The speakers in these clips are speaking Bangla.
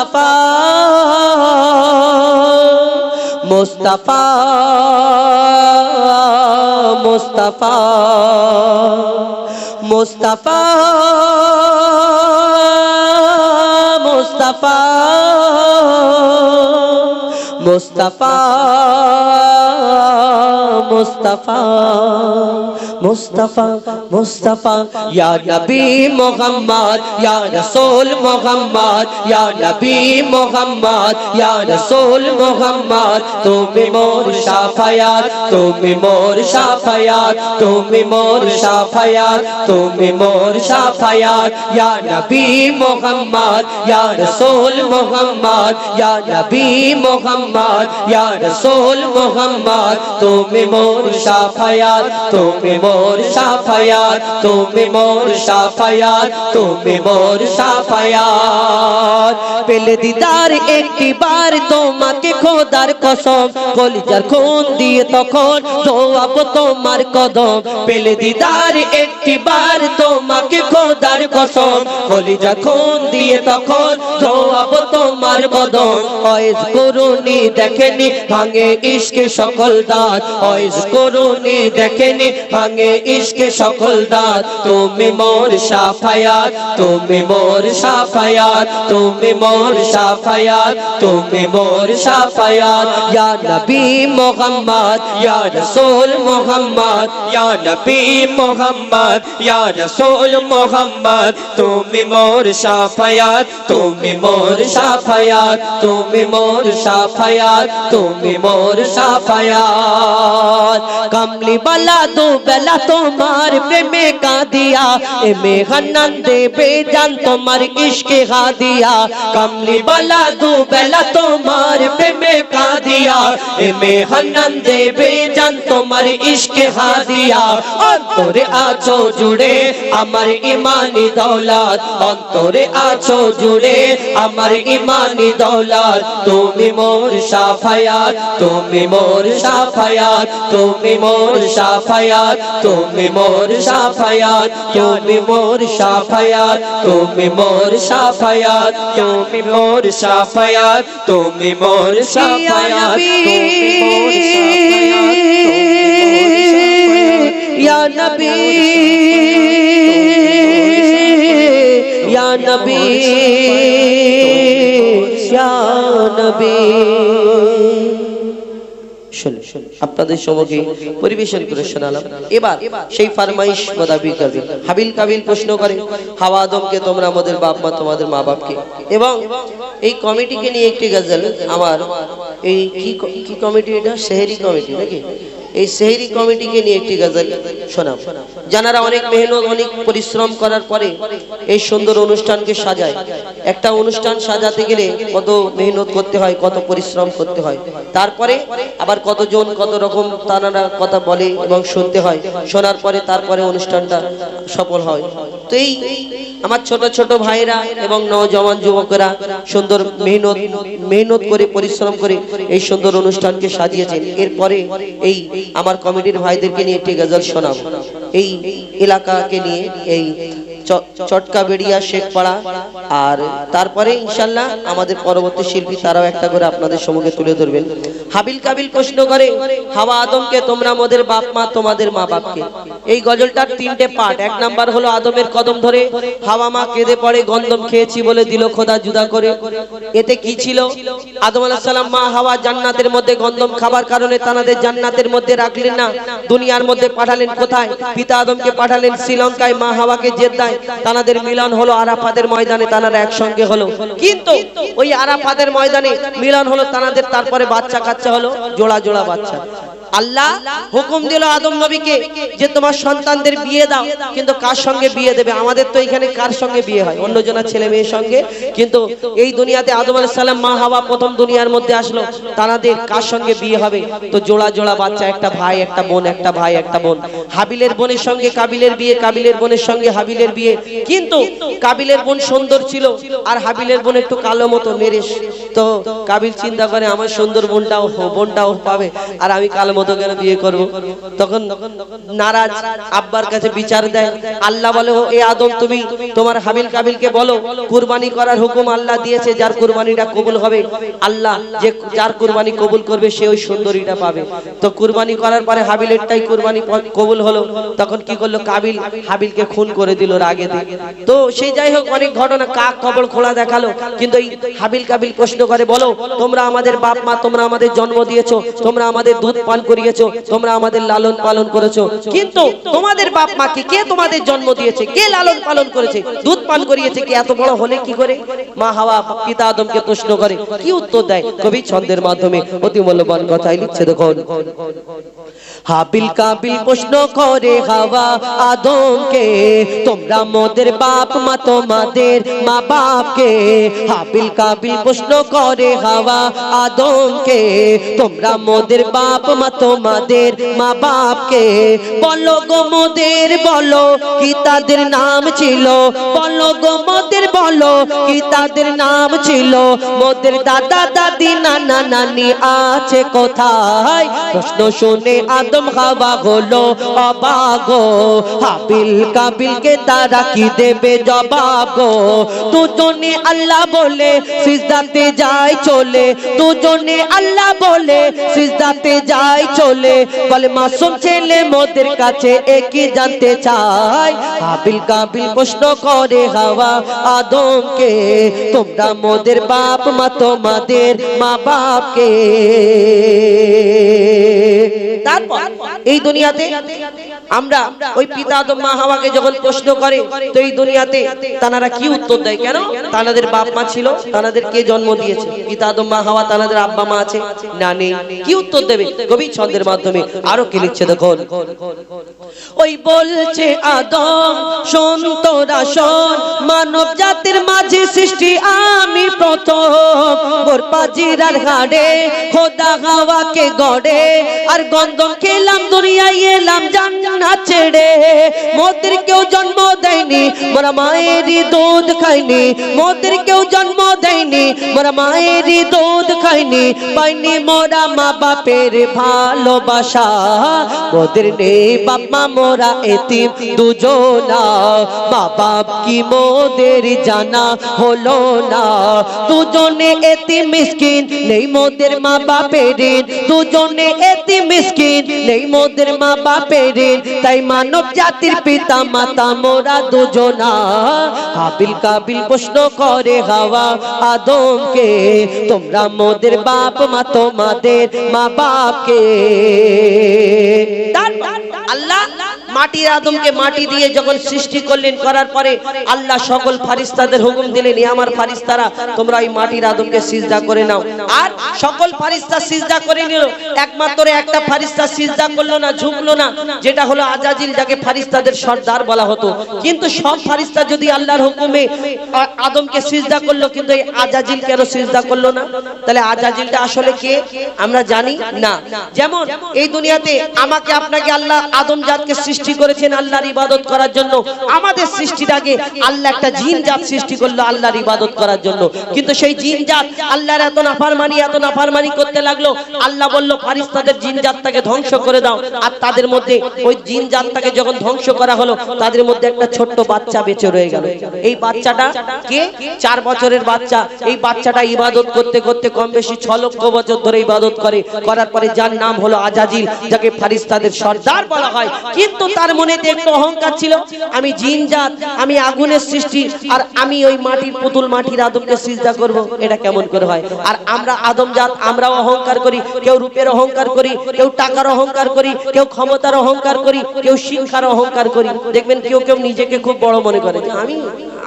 মুস্তাফা মুস্তাফা মুস্তাফা মুস্তাফা মুস্তাফা মুস্তাফা মুস্তাফা মুস্তাফা মুস্তাফা ইয়া নবী মুহাম্মদ ইয়া রাসূল মুহাম্মদ ইয়া নবী মুহাম্মদ ইয়া রাসূল মুহাম্মদ তুমি মোর শাফায়াত তুমি মোর শাফায়াত তুমি মোর শাফায়াত তুমি মোর শাফায়াত ইয়া নবী মুহাম্মদ ইয়া রাসূল মুহাম্মদ ইয়া নবী মুহাম্মদ ইয়া রাসূল মুহাম্মদ তুমি মোর শাফায়াত তুমি মোর শাফায়াত তুমি মোর শাফায়াত তুমি মোর শাফায়াত পেলে দিদার একটি বার তোমাকে খোদার কসম কলিজার খুন দিয়ে তখন জবাব তোমার কদম পেলে দিদার একটি বার তোমাকে খোদার কসম কলিজার খুন দিয়ে তখন জবাব তোমার কদম ওয়াইজ করুনি দেখেনি ভাঙে ইশকে সকল দাঁত ওয়াইজ করুনি দেখেনি ভাঙে ইশকে সকল দাঁত তুমি মোর শাফায়াত তুমি মোর শাফায়াত তুমি মোর শাফায়াত তুমি মোর শাফায়াত ইয়া নবী মুহাম্মদ ইয়া রাসূল মুহাম্মদ ইয়া নবী মুহাম্মদ ইয়া রাসূল মুহাম্মদ তুমি মোর শাফায়াত তুমি মোর শাফায়াত তুমি মোর শাফায়াত তুমি মোর শাফায়াত কমলি वाला दो बेला तुम्हार प्रेमे का दिया ए मेहनन दे बेजान तुम्हार इश्क खा दिया कमली वाला दो बेला तुम्हार प्रेमे का दिया ए मेहनन दे बेजान तुम्हार इश्क खा दिया अंतरे आछो जुड़े अमर ईमानी दौलत अंतरे आछो जुड़े अमर ईमानी दौलत तुमी मोर शाफायात तुमी मोर शाफायात तुमी मोर शाफायात तुमी मोर शाफायात तुमी मोर शाफायात तुमी मोर शाफायात तुमी मोर शाफायात तुमी मोर शाफायात तुमी मोर शाफायात या नबी या नबी या नबी আপনাদের সম্মুখে পরিবেশন করে শোনালাম এবার সেই ফরমাইশ মোতাবেক করবে হাবিল কাবিল প্রশ্ন করে হাওয়া আদমকে তোমরা আমাদের বাপ মা তোমাদের মা বাপকে এবং এই কমিটিকে নিয়ে একটি গজল আমার এই কি কমিটি এটা সেহরি কমিটি নাকি এই সেহরি কমিটিকে নিয়ে একটি গজল শোনাও জানারা অনেক মেহনত অনেক পরিশ্রম করার পরে এই সুন্দর অনুষ্ঠানকে সাজায় একটা অনুষ্ঠান সাজাতে গেলে কত মেহনত করতে হয় কত পরিশ্রম করতে হয় তারপরে আবার কতজন কত রকম তানারা কথা বলে এবং শুনতে হয় শোনার পরে তারপরে অনুষ্ঠানটা সফল হয় তো এই আমার ছোট ছোট ভাইরা এবং নওজওয়ান যুবকরা সুন্দর মেহনত করে পরিশ্রম করে এই সুন্দর অনুষ্ঠানকে সাজিয়েছেন এরপরে এই আমার কমিটির ভাইদেরকে নিয়ে একটি গজল শোনাবো এই এলাকাকে নিয়ে এই চটকা বেড়িয়া শেখপাড়া আর তারপরে ইনশাআল্লাহ আমাদের পরবর্তী শিল্পী তারাও একটা করে আপনাদের সম্মুখে তুলে ধরবেন হাবিল কাবিল প্রশ্ন করে হাওয়া আদমকে তোমরা আমাদের বাপ মা তোমাদের মা বাপকে এই গজলটার তিনটে পার্ট এক নাম্বার হলো আদমের কদম ধরে হাওয়া মা কেঁদে পড়ে গন্ধম খেয়েছি বলে দিল খোদা জুদা করে এতে কি ছিল আদম আলাইহিস সালাম মা হাওয়া জান্নাতের মধ্যে গন্ধম খাবার কারণে তাদের জান্নাতের মধ্যে রাখলেন না দুনিয়ার মধ্যে পাঠালেন কোথায় পিতা আদমকে পাঠালেন শ্রীলঙ্কায় মা হাওয়াকে জেদ্দায় তাদের মিলন হলো আরাফাতের ময়দানে তারা একসঙ্গে হলো কিন্তু ওই আরাফাতের ময়দানে মিলন হলো তাদের তারপরে বাচ্চা কাচ্চা হলো জোড়া জোড়া বাচ্চা আল্লাহ হুকুম দিল আদম নবীকে যে তোমার সন্তানদের বিয়ে দাও কিন্তু কার সঙ্গে বিয়ে দেবে আমাদের তো এখানে কার সঙ্গে বিয়ে হয় অন্য জনের ছেলে মেয়ের সঙ্গে কিন্তু এই দুনিয়াতে আদম আলাইহিস সালাম মা হাওয়া প্রথম দুনিয়ার মধ্যে আসলো তাদের কার সঙ্গে বিয়ে হবে তো জোড়া জোড়া বাচ্চা একটা ভাই একটা বোন একটা ভাই একটা বোন হাবিলের বোনের সঙ্গে কাবিলের বিয়ে কাবিলের বোনের সঙ্গে হাবিলের বিয়ে কিন্তু কাবিলের বোন সুন্দর ছিল আর হাবিলের বোন একটু কালো মতো মেরেশ তো কাবিল চিন্তা করে আমার সুন্দর বোনটাও পাবে আর আমি কালো মতো কেন বিয়ে করব? তখন নারাজ আব্বার কাছে বিচার দেয়। আল্লাহ বলে, ও এ আদম, তুমি তোমার হাবিল কাবিলকে বলো কুরবানি করার হুকুম আল্লাহ দিয়েছে, যার কুরবানিটা কবুল হবে, আল্লাহ যে যার কুরবানি কবুল করবে সে ওই সুন্দরীটা পাবে। তো কুরবানি করার পরে হাবিলেরটাই কুরবানি কবুল হলো। তখন কি করলো, কাবিল হাবিলকে খুন করে দিল রাগেতে। তো সেই যাই হোক, অনেক ঘটনা, কাক কবর খোলা দেখালো। কিন্তু এই হাবিল কাবিল প্রশ্ন করে, বলো তোমরা আমাদের বাপ মা, তোমরা আমাদের জন্ম দিয়েছো, তোমরা আমাদের দুধ পান করিয়েছো, তোমরা আমাদের লালন পালন করেছো, কিন্তু তোমাদের বাপ মাকে কে তোমাদের জন্ম দিয়েছে, কে লালন পালন করেছে, দুধ পান করিয়েছে, কে এত বড় হলে কি করে? মা হাওয়া পিতা আদমকে প্রশ্ন করে, কি উত্তর দেয়? কবি ছন্দের মাধ্যমে অতি মূল্যবান কথাই লিখছে। দেখুন, হাবিল কাবিল প্রশ্ন করে হাওয়া আদমকে, তোমরা মোদের বাপ মা, তোমাদের মা বাপকে। হাবিল কাবিল প্রশ্ন করে হাওয়া আদমকে, তোমরা মোদের বাপ মা, তোমাদের মা বাপকে। বলো গো মোদের, বলো কি তাদের নাম ছিল, বলো গো মোদের, বলো কি তাদের নাম ছিল। মোদের দাদা দাদি নানা নানি আছে কোথায়? প্রশ্ন শুনে আদম হাওয়া হলো অবাক। হাবিল কাবিলকে তারা কি দেবে জবাব গো? দুজনে আল্লাহ বলে সিজদাতে যায় চলে, দুজনে আল্লাহ বলে সিজদাতে যায় চলে। বলে মাসুম ছেলে মোদের কাছে একই জানতে চায়। হাবিল কাবিল প্রশ্ন করে হাওয়া আদমকে, তোমরা মোদের বাপ মা, তোমাদের মা বাপকে। তারপর এই দুনিয়াতে আমরা ওই পিতা আদম মা হাওয়াকে যখন প্রশ্ন করে, তো এই দুনিয়াতে তানারা কি উত্তর দেয়? কেন তানাদের বাপ মা ছিল, তানাদের কে জন্ম দিয়েছে? পিতা আদম মা হাওয়া, তানাদের আব্বা মা আছে না? নেই। কি উত্তর দেবে? কবি ছন্দের মাধ্যমে আরো কি লিখছে দেখুন, ওই বলছে আদম শোন তোরা শোন, মানব জাতির মাঝে সৃষ্টি আমি প্রথম। মোর পাজিরার হাড়ে খোদা হাওয়াকে গড়ে, আর গন্ধম খেলাম দুনিয়ায় এলাম জান্নাত ছেড়ে। মোদের কেউ জন্ম দেয়নি, মোরা মায়েরই দুধ খাইনি, মোদের কেউ জন্ম দেয়নি, মোরা মায়েরই দুধ খাইনি। পাইনি মোরা মা বাপের ভালোবাসা, মোদের নেই বাপ মা, মোরা এতিম দুজনা। মা বাপ কি মোদের জানা হলো না, দুজনে এতিম মিসকিন নেই মোদের মা বাপের ঋণ, দুজনে এতিম মিসকিন নেই মোদের মা বাপের ঋণ। তাই মানব জাতির পিতা মাতা মোরা দুজনা। হাবিল কাবিল প্রশ্ন করে হাওয়া আদমকে, তোমরা মোদের বাপ মা, তোমাদের মা বাপকে। আল্লাহ মাটির আদমকে মাটি দিয়ে যখন সৃষ্টি করলেন, করার পরে আল্লাহ সকল ফারিস্তাদের হুকুম দিলেন, আমার ফারিস্তারা তোমরা এই মাটির আদমকে সিজদা করে নাও। আর সকল ফারিস্তা সিজদা করে নিল, একমাত্র একটা ফারিস্তা সিজদা করলো না, ঝুঁকলো না, যেটা হলো আজাজিল, যাকে ফারিস্তাদের সর্দার বলা হতো। কিন্তু সব ফারিস্তা যদি আল্লাহর হুকুমে আদমকে সিজদা করলো, কিন্তু এই আজাজিল কেন সিজদা করলো না? তাহলে আজাজিলটা আসলে কে আমরা জানি না। যেমন এই দুনিয়াতে আমাকে আপনাকে আল্লাহ আদম জাতকে সৃষ্টি করেছেন আল্লাহর ইবাদত করার জন্য। আমাদের সৃষ্টিটাকে আল্লাহ একটা জিন জাত সৃষ্টি করলো আল্লাহর ইবাদত করার জন্য। কিন্তু সেই জিন জাত আল্লাহর এত নাফরমানি করতে লাগলো। আল্লাহ বলল ফারিস্তাদের জিন জাতটাকে ধ্বংস করে দাও। আর তাদের মধ্যে ওই জিন জাতটাকে যখন ধ্বংস করা হলো, তাদের মধ্যে একটা ছোট্ট বাচ্চা বেঁচে রয়ে গেল। এই বাচ্চাটা কে? 4 বছরের বাচ্চা। এই বাচ্চাটা ইবাদত করতে করতে কম বেশি 6 লক্ষ বছর ধরে ইবাদত করার পরে যার নাম হলো আজাজিল, যাকে ফারিস্তাদের সর্দার বলা হয়। কিন্তু তার মনে একটু অহংকার ছিল, আমি জিন জাত, আমি আগুনের সৃষ্টি, আর আমি ওই মাটির পুতুল মাটির আদমকে সিজদা করব, এটা কেমন করে হয়? আর আমরা আদম জাত, আমরাও অহংকার করি। কেউ রূপের অহংকার করি, কেউ টাকার অহংকার করি, কেউ ক্ষমতার অহংকার করি, কেউ শিক্ষার অহংকার করি। দেখবেন কেউ কেউ নিজেকে খুব বড় মনে করে, আমি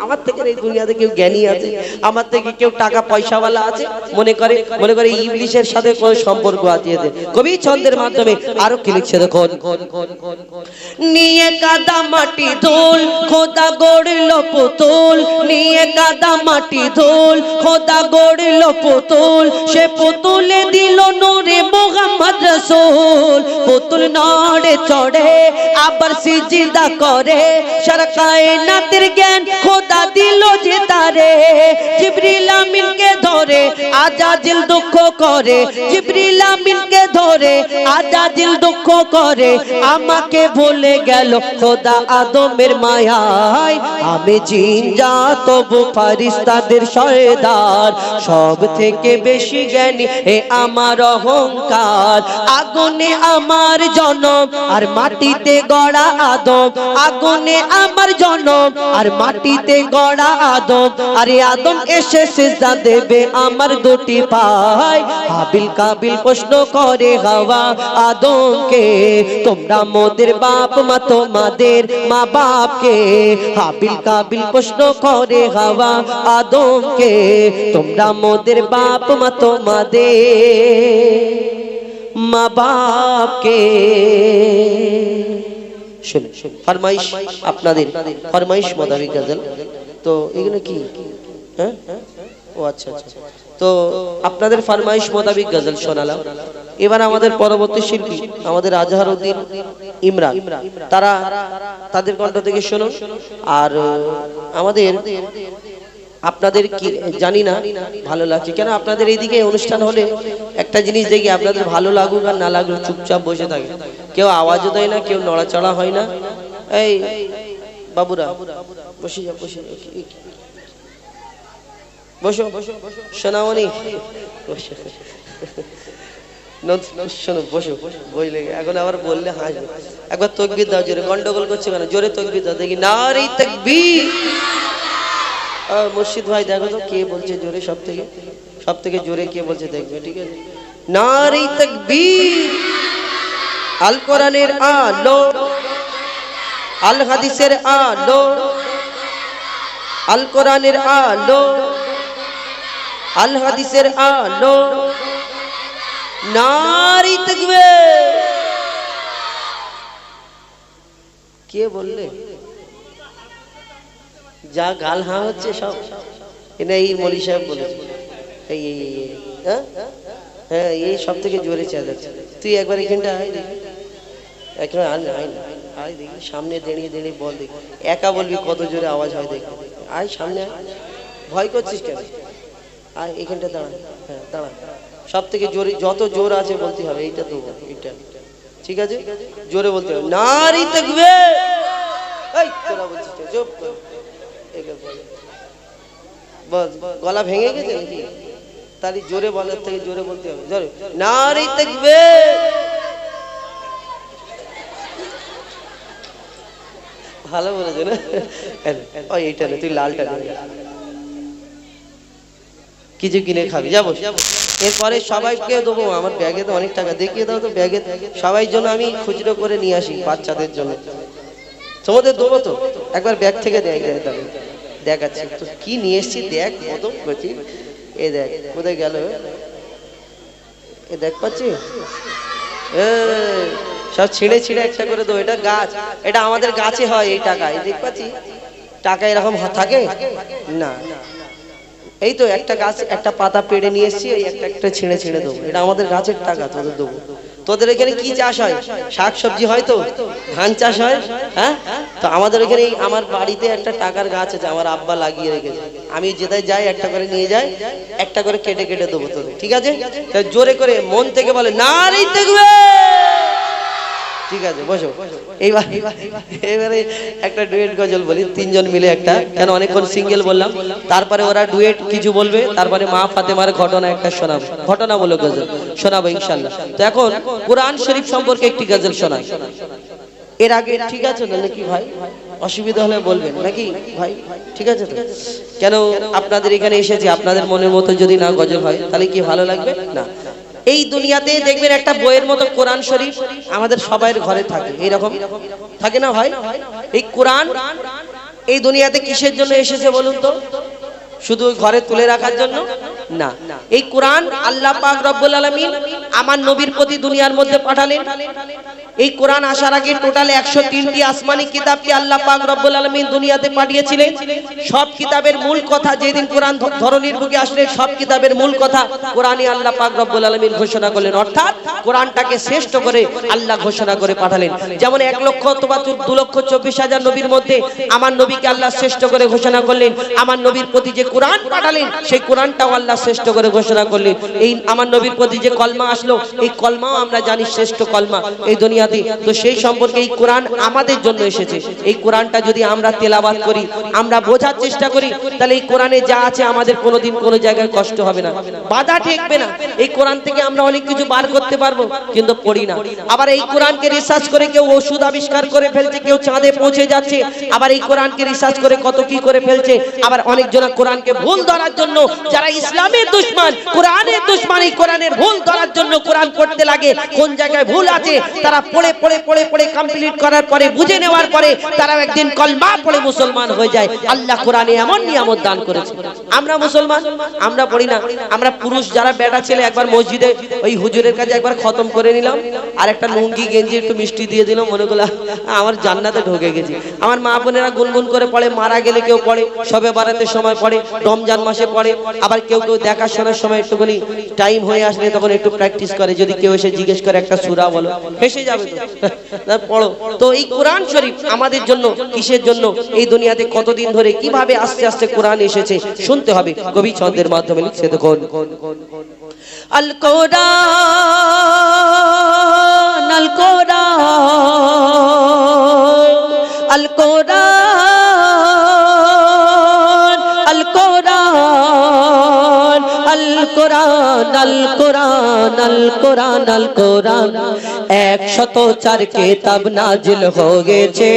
আমার থেকে এই দুনিয়াতে কেউ জ্ঞানী আছে, আমার থেকে কেউ টাকা পয়সাওয়ালা আছে, মনে করে ইংলিশের সাথে কোনো সম্পর্ক আছে। কবি ছন্দের মাধ্যমে আরো কি লিখছে দেখুন, নিয়ে কাদা মাটি ধুল খোদা গড়লো পুতুল, নিয়ে কাদা মাটি ধুল খোদা গড়লো পুতুল, সে পুতুলে দিল নূরে মুহাম্মদ রাসূল। পুতুল নড়ে চড়ে আবার সিজদা করে, সারা কায়নাতের জ্ঞান খোদা দিল যে তারে। জিবরিল আমিনকে ধরে আজাজিল দুঃখ করে, জিবরিল আমিনকে ধরে আজাজিল দুঃখ করে, আমাকে ভুলে গেল খোদা আদমের মায়ায়। আমি জিন জাত তবু ফারিস্তাদের সরদার, সব থেকে বেশি জ্ঞানী এ আমার অহংকার। আগুনে আমার জনম আর মাটিতে গড়া আদম, আগুনে আমার জনম আর মাটিতে গড়া আদম। আরে আদম এসে সিজদা দেবে আমার দুটি পায়। হাবিল কাবিল প্রশ্ন করে হাওয়া আদমকে, তোমরা মোদের বাপ মা তোমাদের মা বাপকে। হাবিল কাবিল প্রশ্ন করে হাওয়া আদমকে, তোমরা মোদের বাপ মা তোমাদের মা বাপকে। শুনুন ফরমাইশ, আপনাদের ফরমাইশ মোতাবেক গজল। তো এগুলো কি? হ্যাঁ, ও আচ্ছা আচ্ছা। তো আপনাদের ফরমাইশ মোতাবেক গজল শোনালাম। এবার আমাদের পরবর্তী শিল্পী আমাদের আজহারউদ্দিন ইমরান, তারা তাদের কণ্ঠ থেকে শুনুন। আর আমাদের আপনাদের কি জানি না ভালো লাগছে কেন, আপনাদের এইদিকে অনুষ্ঠান হলে একটা জিনিস দেখি, আপনাদের ভালো লাগুক আর না লাগুক চুপচাপ বসে থাকে, কেউ আওয়াজও দেয় না, কেউ নড়াচড়া হয় না। এই বাবুরা বসে যা, বসে বসো, সোনামণি বসো, শোনো বসো, বুঝলে? এখন আবার বললে হাসবে। একবার তাকবীর দাও জোরে, গন্ডগোল করছে কেন? জোরে তাকবীর দাও দেখি, নারে তাকবীর। মুর্শিদ ভাই দেখো তো কে বলছে জোরে, সব থেকে জোরে কে বলছে দেখবে, ঠিক আছে? নারে তাকবীর। আল কোরআনের আলো, আল হাদিসের আলো, আল কোরআনের আলো, আল হাদিসের আলো। নারে তাকবীর। কে বললে? যা গাল হা হচ্ছে সব এটা এই মৌলী সাহেব বলেছে। এই হ্যাঁ, এই সব থেকে জোরে চেঁচাচ্ছে। তুই একবার এখানটা আয় দেখি, একবার আয় দেখি, সামনে দাঁড়িয়ে দাঁড়িয়ে বল দেখি, একা বলবি কত জোরে আওয়াজ হয় দেখি। আয় সামনে আয়, ভয় করছিস কেন? আয় এখানটা দাঁড়া, হ্যাঁ দাঁড়া। সব থেকে জোরে, যত জোর আছে বলতে হবে। এইটা তো এইটা ঠিক আছে, জোরে বলতে হবে। নারে তাকবীর। এই তোরা বলছিস চুপ কর, গলা ভেঙে গেছে নাকি? তাহলে জোরে বলার থেকে জোরে বলতে হবে, জোরে নারে তাকবীর। ভালো বলেছে না? এইটা না, তুই লালটা কিছু কিনে খাবি, যাবো। এরপরে সবাইকে দেবো, আমার ব্যাগে তো অনেক টাকা, দেখিয়ে দাও তো ব্যাগে, সবাই জন্য আমি খুচরো করে নিয়ে আসি বাচ্চাদের জন্য। তোমাদের দেবো তো, একবার ব্যাগ থেকে দেখাচ্ছি তো কি নিয়ে এসছি, দেখ কত করছি। এ দেখ কোথায় গেল, এ দেখ পাচ্ছি, সব ছিঁড়ে ছিঁড়ে একটা করে দেবো। এটা গাছ, এটা আমাদের গাছে হয় এই টাকা, এই দেখ পাচ্ছি টাকা এরকম থাকে না। এই তো একটা গাছ, একটা পাতা পেড়ে নিয়ে এসছি, এই একটা একটা ছিঁড়ে ছিঁড়ে দেবো। এটা আমাদের গাছের টাকা, তোদের দেবো। তোদের এখানে কি চাষ হয়? শাক সবজি হয় তো, ধান চাষ হয়। হ্যাঁ, তো আমাদের এখানে আমার বাড়িতে একটা টাকার গাছ আছে, আমার আব্বা লাগিয়ে রেখেছে। আমি যেটাই যাই একটা করে নিয়ে যাই, একটা করে কেটে কেটে দেবো তোদের, ঠিক আছে? জোরে করে মন থেকে বলে নারে তাকবীর। ঠিক আছে বসো। এবারে একটা ডুয়েট গজল বলি, তিনজন মিলে একটা, কেন অনেকক্ষণ সিঙ্গেল বললাম। তারপরে ওরা ডুয়েট কিছু বলবে, তারপরে মা ফাতেমার ঘটনা একটা শোনাবো, ঘটনামূলক গজল শোনাবো ইনশাআল্লাহ। তো এখন কোরআন শরীফ সম্পর্কে একটি গজল শোনাই। এর আগে ঠিক আছে নাকি ভাই? অসুবিধা হলে বলবেন নাকি ভাই? ঠিক আছে তো? কেন আপনাদের এখানে এসেছি, আপনাদের মনের মতো যদি না গজল হয় তাহলে কি ভালো লাগবে না? এই দুনিয়াতে দেখবেন একটা বইয়ের মতো কোরআন শরীফ আমাদের সবার ঘরে থাকে, এইরকম থাকে না ভাই? এই কোরআন এই দুনিয়াতে কিসের জন্য এসেছে বলুন তো? শুধু ঘরে তুলে রাখার জন্য না। এই কোরআন আল্লাহ পাক রব্বুল আলামিন আমার নবীর প্রতি দুনিয়ার মধ্যে পাঠালেন। এই কোরআন আসার আগে টোটাল 103টি আসমানি কিতাবকে আল্লাহ পাক রব্বুল আলামিন দুনিয়াতে পাঠিয়েছিলেন। সব কিতাবের মূল কথা যেদিন কোরআন ধরনীর বুকে আসলেন, সব কিতাবের মূল কথা কোরআনে আল্লাহ পাক রব্বুল আলামিন ঘোষণা করলেন, অর্থাৎ কোরআনটাকে শ্রেষ্ঠ করে আল্লাহ ঘোষণা করে পাঠালেন। যেমন 1 লক্ষ অথবা 2,24,000 নবীর মধ্যে আমার নবীকে আল্লাহ শ্রেষ্ঠ করে ঘোষণা করলেন। আমার নবীর প্রতি যে কোরআন পাঠালেন সেই কোরআনটাও আল্লাহ শ্রেষ্ঠ করে ঘোষণা করলেন। এই আমার নবীর প্রতি যে কলমা আসলো, এই কলমাও আমরা জানি শ্রেষ্ঠ কলমা এই দুনিয়াতে। তো সেই সম্পর্কে এই কোরআন আমাদের জন্য এসেছে। এই কোরআনটা যদি আমরা তেলাওয়াত করি, আমরা বোঝার চেষ্টা করি, তাহলে এই কোরআনে যা আছে আমাদের কোনোদিন কোনো জায়গায় কষ্ট হবে না, বাধা ঠেকবে না। এই কোরআন থেকে আমরা অনেক কিছু বার করতে পারবো, কিন্তু পড়ি না। আবার এই কোরআনকে রিসার্চ করে কেউ ওষুধ আবিষ্কার করে ফেলছে, কেউ চাঁদে পৌঁছে যাচ্ছে। আবার এই কোরআনকে রিসার্চ করে কত কি করে ফেলছে। আবার অনেকজন কোরআনকে ভুল ধরার জন্য, যারা ইসলামের দুশমন, কোরআনের দুশমন, এই কোরআনের ভুল ধরার জন্য কোরআন পড়তে লাগে। কোন জায়গায় ভুল আছে তারা পড়ে পড়ে পড়ে পড়ে কমপ্লিট করার পরে, বুঝে নেওয়ার পরে তারাও একদিন কলমা পড়ে মুসলমান হয়ে যায়। আল্লাহ কোরআনে এমন নিয়ামত দান করেছে। আমরা মুসলমান, আমরা পড়ি না। আমরা পুরুষ যারা বেটা ছেলে একবার মসজিদে ওই হুজুরের কাছে একবার খতম করে নিলাম, আর একটা লুঙ্গি গেঞ্জি একটু মিষ্টি দিয়ে দিলাম, মনে করলাম আমার জান্নাতে ঢুকে গেছি। আমার মা বোনেরা গুনগুন করে পড়ে, মারা গেলে কেউ পড়ে, সবে বারাতের সময় পড়ে, রমজান মাসে পড়ে। আবার কেউ কেউ দেখাশোনার সময় একটুখানি টাইম হয়ে আসলে তখন একটু প্র্যাকটিস করে। যদি কেউ এসে জিজ্ঞেস করে একটা সূরা বলো, হেসে যাবে তো পড়ো। তো এই কোরআন শরীফ আমাদের জন্য কিসের জন্য, এই দুনিয়াতে কতদিন ধরে কিভাবে আস্তে আস্তে কোরআন এসেছে শুনতে হবে। কবি ছন্দের মাধ্যমে লিখছে, দেখুন আল কোরআন আল কোরআন আল কোরআন আল কোরআন আল কোরআন আল কোরআন আল কোরআন আল কোরআন 104 কিতাব নাজিল হয়েছে।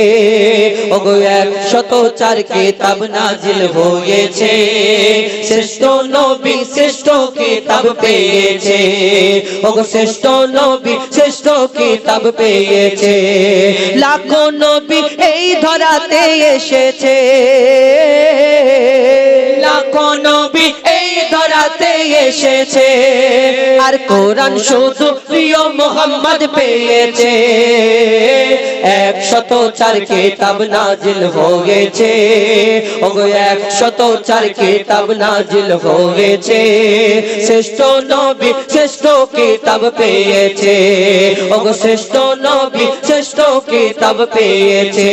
ওগো 104 কিতাব নাজিল হয়েছে। শ্রেষ্ঠ নবী শ্রেষ্ঠ কিতাব পেয়েছে। ওগো শ্রেষ্ঠ নবী শ্রেষ্ঠ কিতাব পেয়েছে। লাখো নবী এই ধরাতে এসেছে। লাখো নবী এই ধরাতে এসেছে। আর কোরআন শুধু প্রিয় মুহাম্মদ পেয়েছে। 104 কিতাব নাজিল হয়েছে। ওগো 104 কিতাব নাজিল হয়েছে। শ্রেষ্ঠ নবী শ্রেষ্ঠ কিতাব পেয়েছে। ওগো শ্রেষ্ঠ নবী শ্রেষ্ঠ কিতাব পেয়েছে।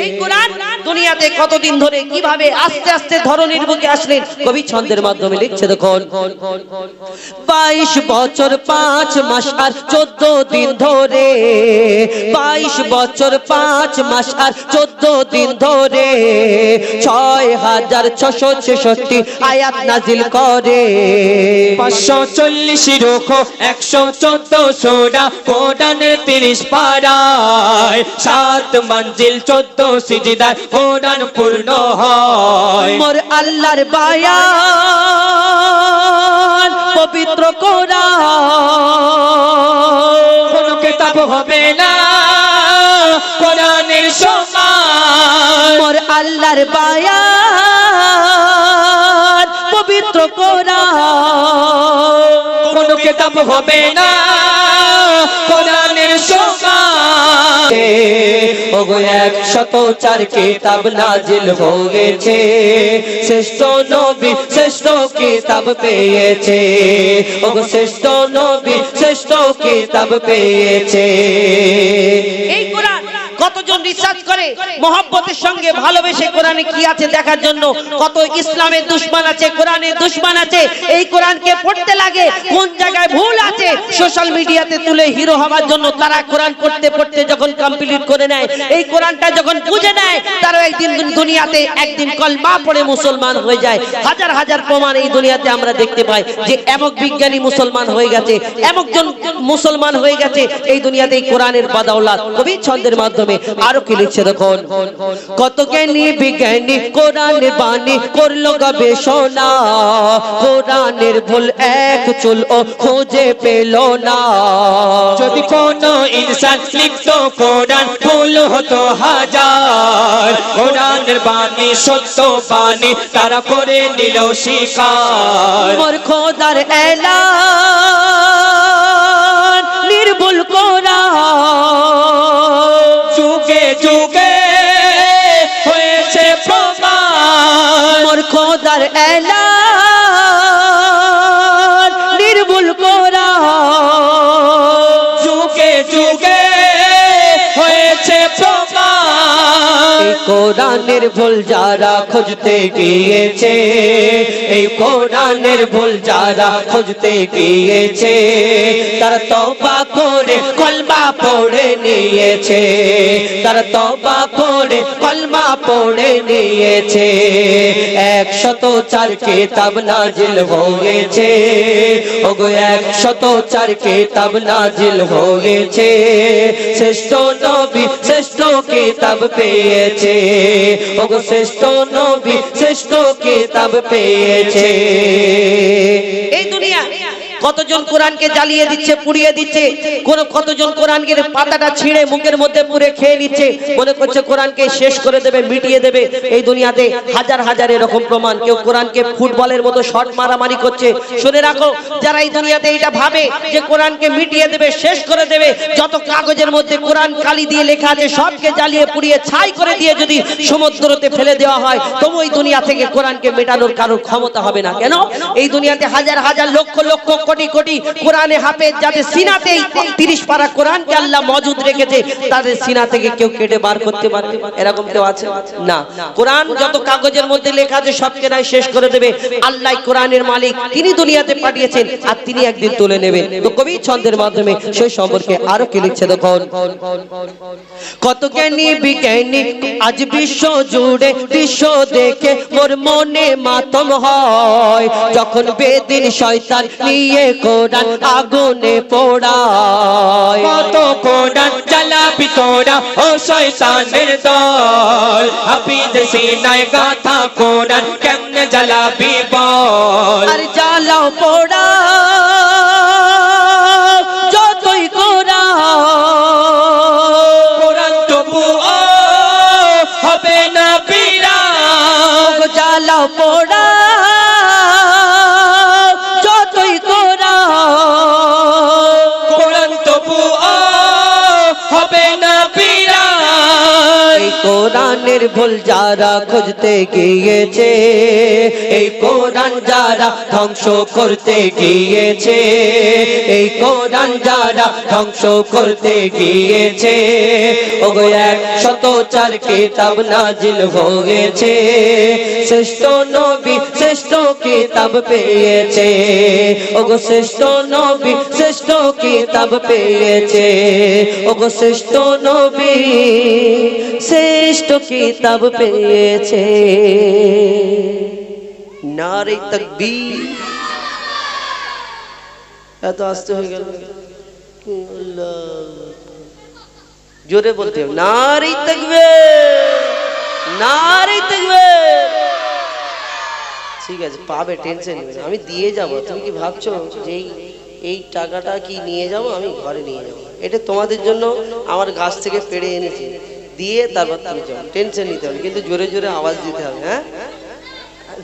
এই কোরআন দুনিয়াতে কতদিন ধরে কিভাবে আস্তে আস্তে ধরনীর বুকে আসলেন, কবি ছন্দের মাধ্যমে লিখছে, দেখুন 22 বছর 5 মাস আর 14 দিন ধরে। 22 বছর 5 মাস আর 14 দিন ধরে 6666 আয়াত নাজিল করে। 540 রুকু 114 সূরা কোরআনের 30 পারায়। 7 মঞ্জিল 14 সিজদা কোরআন পূর্ণ হয়। মোর আল্লাহর বায়ান পবিত্র কোরআন। কোন কিতাব হবে না কোরআনের সমান। মোর আল্লাহর বায়ান পবিত্র কোরআন। কোন কিতাব হবে না কোরআনের সমান। ওগো 104 কিতাব নাজিল হয়েছে। শ্রেষ্ঠ নবী শ্রেষ্ঠ কিতাব পেয়েছে। ওগো শ্রেষ্ঠ নবী শ্রেষ্ঠ কিতাব পেয়েছে। এই কোরআন কতজন রিসার্চ করে মহব্বতের সঙ্গে ভালোবেসে কোরআনে কি আছে দেখার জন্য। কত ইসলামের দুশমন আছে, কোরআনের দুশমন আছে। এই কোরআনকে পড়তে লাগে, কোন জায়গায় ভুল আছে সোশ্যাল মিডিয়াতে তুলে হিরো হওয়ার জন্য তারা কোরআন পড়তে পড়তে যখন কমপ্লিট করে নেয়, এই কোরআনটা যখন বুঝে নেয়, তারা একদিন দুনিয়াতে একদিন কলমা পড়ে মুসলমান হয়ে যায়। হাজার হাজার প্রমাণ এই দুনিয়াতে আমরা দেখতে পাই যে এমক বিজ্ঞানী মুসলমান হয়ে গেছে, এমকজন মুসলমান হয়ে গেছে এই দুনিয়াতে এই কোরআনের বাদাওলাত। কবি ছন্দের মাধ্যমে আরো কি লিখছে, দেখুন কত জ্ঞানী বিজ্ঞানী কোরআনের বাণী করলো গবেষণা। কোরআনের ভুল এক চুল ও খুঁজে পেল না। যদি কোন ইনসান লিখতো কোরআন ভুল হতো হাজার। কোরআনের বাণী সত্য বাণী তারা করে নিল স্বীকার। মোর খোদার এলান নির্ভুল কোরআন। খোদার এলান নির্ভুল কোরআন যুগে যুগে হয়েছে প্রমাণ এই কোরআনের ভুল যারা খুঁজতে গিয়েছে এই কোরআনের ভুল যারা খুঁজতে গিয়েছে তারা তওবা করে কলমা পড়ে নিয়েছে তারা তওবা করে কলমা পড়ে নিয়েছে 104 কিতাব নাজিল হয়েছে ওগো 104 কিতাব নাজিল হয়েছে শ্রেষ্ঠ নবী শ্রেষ্ঠ কিতাব পেয়েছে ওগো শ্রেষ্ঠ নবী শ্রেষ্ঠ কিতাব পেয়েছে এই দুনিয়া কতজন কোরআনকে জ্বালিয়ে দিচ্ছে পুড়িয়ে দিচ্ছে কতজন কোরআনের পাতাটা ছিঁড়ে মুখের মধ্যে পুরে খেয়ে নিচ্ছে মনে করছে কোরআনকে শেষ করে দেবে মিটিয়ে দেবে এই দুনিয়াতে হাজার হাজার এরকম প্রমাণ কেউ কোরআনকে ফুটবলের মতো শট মারামারি করছে শুনে রাখো যারা এই দুনিয়াতে এটা ভাবে যে কোরআনকে মিটিয়ে দেবে শেষ করে দেবে যত কাগজের মধ্যে কোরআন কালি দিয়ে লেখা আছে সবকে জ্বালিয়ে পুড়িয়ে ছাই করে দিয়ে যদি সমুদ্রতে ফেলে দেওয়া হয় তবু এই দুনিয়া থেকে কোরআনকে মেটানোর কারোর ক্ষমতা হবে না কেন এই দুনিয়াতে হাজার হাজার লক্ষ লক্ষ কোটি কোটি কোরআনে হাফেজ যাদের সিনাতেই 30 পারা কোরআনকে আল্লাহ মজুদ রেখেছে তাদের সিনা থেকে কেউ কেটে বার করতে পারবে এরকম কেউ আছে না কোরআন যত কাগজের মধ্যে লেখা আছে সবকে নাই শেষ করে দেবে আল্লাহ কোরআনের মালিক তিনি দুনিয়াতে পাঠিয়েছেন আর তিনি একদিন তুলে নেবেন তো কবি ছন্দের মাধ্যমে সেই সম্পর্কে আরো কি লিখছে দেখুন কত জ্ঞানী বিজ্ঞানী আজ বিশ্ব জুড়ে দৃশ্য দেখে মোর মনে মাতম হয় যখন বেদিন শয়তান নিয়ে কোরআন আগুনে পোড়ায় কত কোরআন জ্বালাবি তোরা ও শয়তানের দল হাফিজ সিনায় গাথা কোরআন কেমনে জ্বালাবি বল আর জ্বালাও পোড়া যতই কোরআন তবু হবে না বিরাম জ্বালাও পোড়া কোরআন তবু হবে না বিরাম কোরআনের ভুল যারা খুঁজতে গিয়েছে এই কোরআন যারা ধ্বংস করতে গিয়েছে এই কোরআন যারা ধ্বংস করতে গিয়েছে ওগো 104 কিতাব নাজিল হয়েছে শ্রেষ্ঠ নবী শ্রেষ্ঠ কিতাব পেয়েছে ওগো শ্রেষ্ঠ নবী শ্রেষ্ঠ কিতাব পেয়েছে ওগো শ্রেষ্ঠ নবী শ্রেষ্ঠ কিতাব পেয়েছে নারে তাকবীর এত আস্তে হয়ে গেল জোরে বলতে হবে নারে তাকবীর নারে তাকবীর ঠিক আছে পাবে টেনশন নেই আমি দিয়ে যাব তুমি কি ভাবছো যে এই টাকাটা কি নিয়ে যাব আমি ঘরে নিয়ে যাব এটা তোমাদের জন্য আমার গাছ থেকে পেড়ে এনেছি দিয়ে তারপর তুমি যাও টেনশন নিতে হবে কিন্তু জোরে জোরে আওয়াজ দিতে হবে হ্যাঁ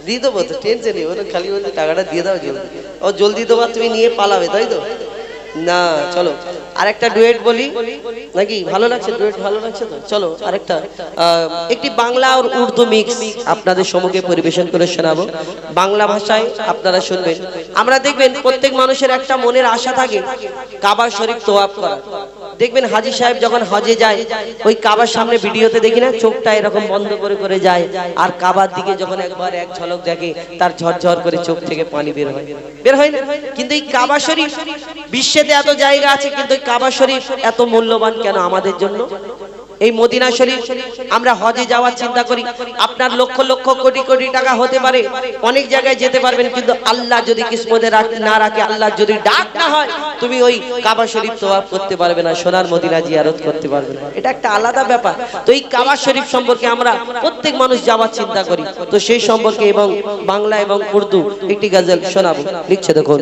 দিয়ে দেবো তো টেনশন নেই ওরা খালি বলতে টাকাটা দিয়ে দাও জলদি ও জলদি দেবো তুমি নিয়ে পালাবে তাই তো না চলো আরেকটা ডুয়েট বলি নাকি ভালো লাগছে ডুয়েট ভালো লাগছে তো চলো আরেকটা একটি বাংলা আর উর্দু মিক্স আপনাদের সম্মুখে পরিবেশন করে শোনাবো বাংলা ভাষায় আপনারা শুনবেন আমরা দেখবেন প্রত্যেক মানুষের একটা মনের আশা থাকে কাবা শরীফ তোয়াফ করা দেখবেন হাজী সাহেব যখন হজে যায় ওই কাবার সামনে ভিডিওতে দেখি না চোখটা এরকম বন্ধ করে করে যায় আর কাবার দিকে যখন একবার এক ঝলক দেখে তার ঝরঝর করে চোখ থেকে পানি বের হয় না কিন্তু এই কাবা শরীফ বিশ্বেতে এত জায়গা আছে কিন্তু কাবা শরীফ এত মূল্যবান কেন আমাদের জন্য এই মদিনা শরীফ আমরা হজে যাওয়ার চিন্তা করি আপনার লক্ষ লক্ষ কোটি কোটি টাকা হতে পারে অনেক জায়গায় যেতে পারবেন কিন্তু আল্লাহ যদি কিসমতে না রাখে আল্লাহ যদি ডাক না হয় তুমি ওই কাবা শরীফ তোয়াফ করতে পারবে না সোনার মদিনা জিয়ারত করতে পারবে না এটা একটা আলাদা ব্যাপার তো এই কাবা শরীফ সম্পর্কে আমরা প্রত্যেক মানুষ যাওয়ার চিন্তা করি তো সেই সম্পর্কে এবং বাংলা এবং উর্দু একটি গজল শোনাবো লিখছে দেখুন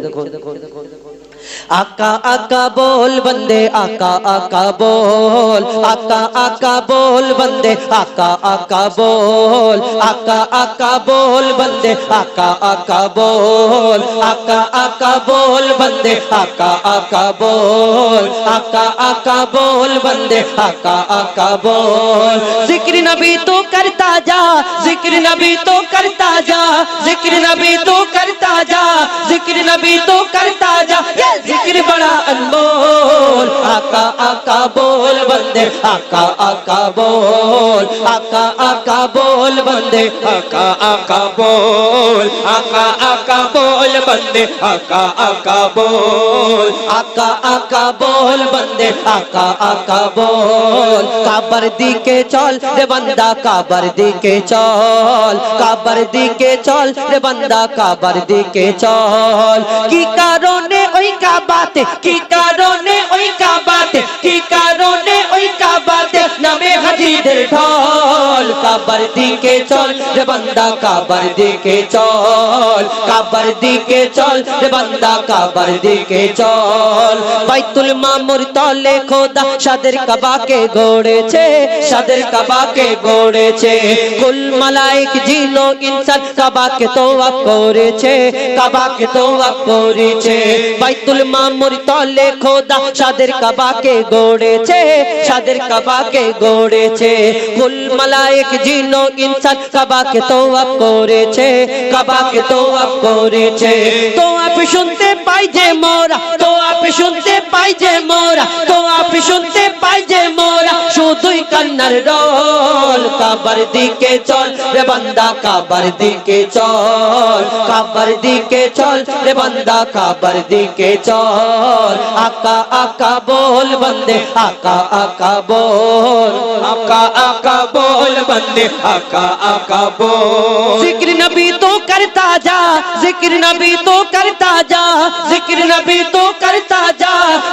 आका आका बोल बंदे आका आका बोल आका आका बोल बंदे आका आका बोल आका आका बोल बंदे आका आका बोल आका आका बोल बंदे आका आका बोल आका आका बोल बंदे आका आका बोल जिक्र नबी तो करता जा जिक्र नबी तो करता जा जिक्र नबी तो करता जा जिक्र नबी तो करता जा ये जिक्र बड़ा अनमोल आका आका बोल बंदे आका आका बोल आका आका बोल बंदे आका आका बोल आका आका बोल बंदे आका आका बोल आका आका बोल बंदे आका आका बोल काबर दी के चल रे बंदा काबर दी के चल काबर दी के चल रे बंदा काबर दी के चल की कारणे ओई का बात की कारणे ओई का बात की कारणे ओई का बात नामे हजीদের ढोल काबर दी के चल रे बंदा काबर दी के चल काबर दी के चल रे बंदा काबर दी के चल বাইতুল মামুর তলে খোদা সাদের কাবা কে গড়েছে সাদের কাবা কে গড়েছে কুল মালায়েক জিন ও ইনসান কাবা কে তওয়াফ করেছে কাবা কে তওয়াফ করেছে বাইতুল মামুর তলে খোদা সাদের কাবা কে গড়েছে সাদের কাবা কে গড়েছে কুল মালায়েক জিন ও ইনসান কাবা কে তওয়াফ করেছে কাবা কে তওয়াফ করেছে তো আপ শুনতে পাই যে মোরা তো আপ শুনতে পাই যে মোরা তো আপ শুনতে পাই যে মোরা শুধুই কান্নার রোল কাবার দিকে চল রে বান্দা কাবার দিকে চল কাবার দিকে চল রে বান্দা কাবার দিকে চল আকা আকা बोल बंदे आका आका बोल आका आका बोल बंदे आका आका बोल जिक्र नबी तो करता जा जिक्र नबी तो करता जा जिक्र नबी तो करता जा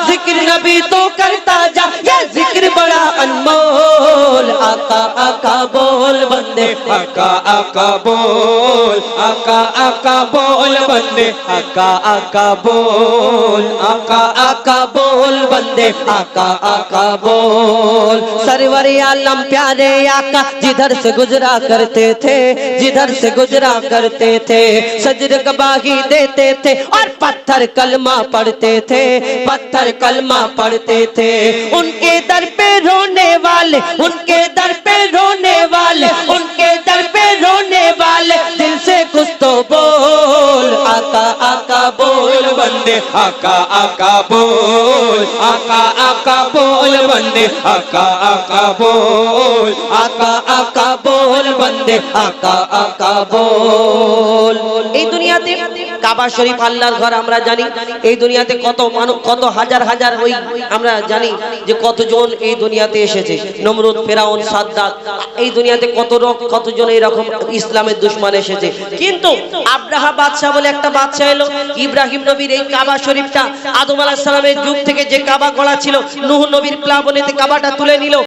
जिक्र नबी तो करता जा ये जिक्र बड़ा अनमोल आका आका बोल बंदे आका आका बोल आका आका बोल बंदे आका आका बोल आका आका बोल बंदे आका आका बोल सरवर आलम प्यारे आका जिधर से गुजरा करते थे जिधर से गुजरा करते थे सजर गवाही देते थे और पत्थर कलमा पढ़ते थे पत्थर कलमा पढ़ते थे उनके दर पे रोने वाले उनके दर पे रोने वाले उनके दर पे रोने वाले दिल से कुछ तो बोल आका आका बोल बंदे आका आका बोल आका आका बोल बंदे आका आका बोल आका आका बोल बंदे आका आका बोल এই দুনিয়াতে কাবা শরীফ আল্লাহর ঘর আমরা জানি এই দুনিয়াতে কত মানুষ কত হাজার হাজার ওই আমরা জানি যে কতজন এই দুনিয়াতে এসেছে নমরুদ ফেরাউন সাদ্দাত এই দুনিয়াতে কতজন এরকম ইসলামের দুশমন এসেছে কিন্তু আব্রাহা বাদশা বলে একটা বাদশা এলো ইব্রাহিম নবীর এই কাবা শরীফটা আদম আলাইহিস সালামের যুগ থেকে যে কাবা গড়া ছিল নূহ নবীর প্লাবনেতে কাবাটা তুলে নিল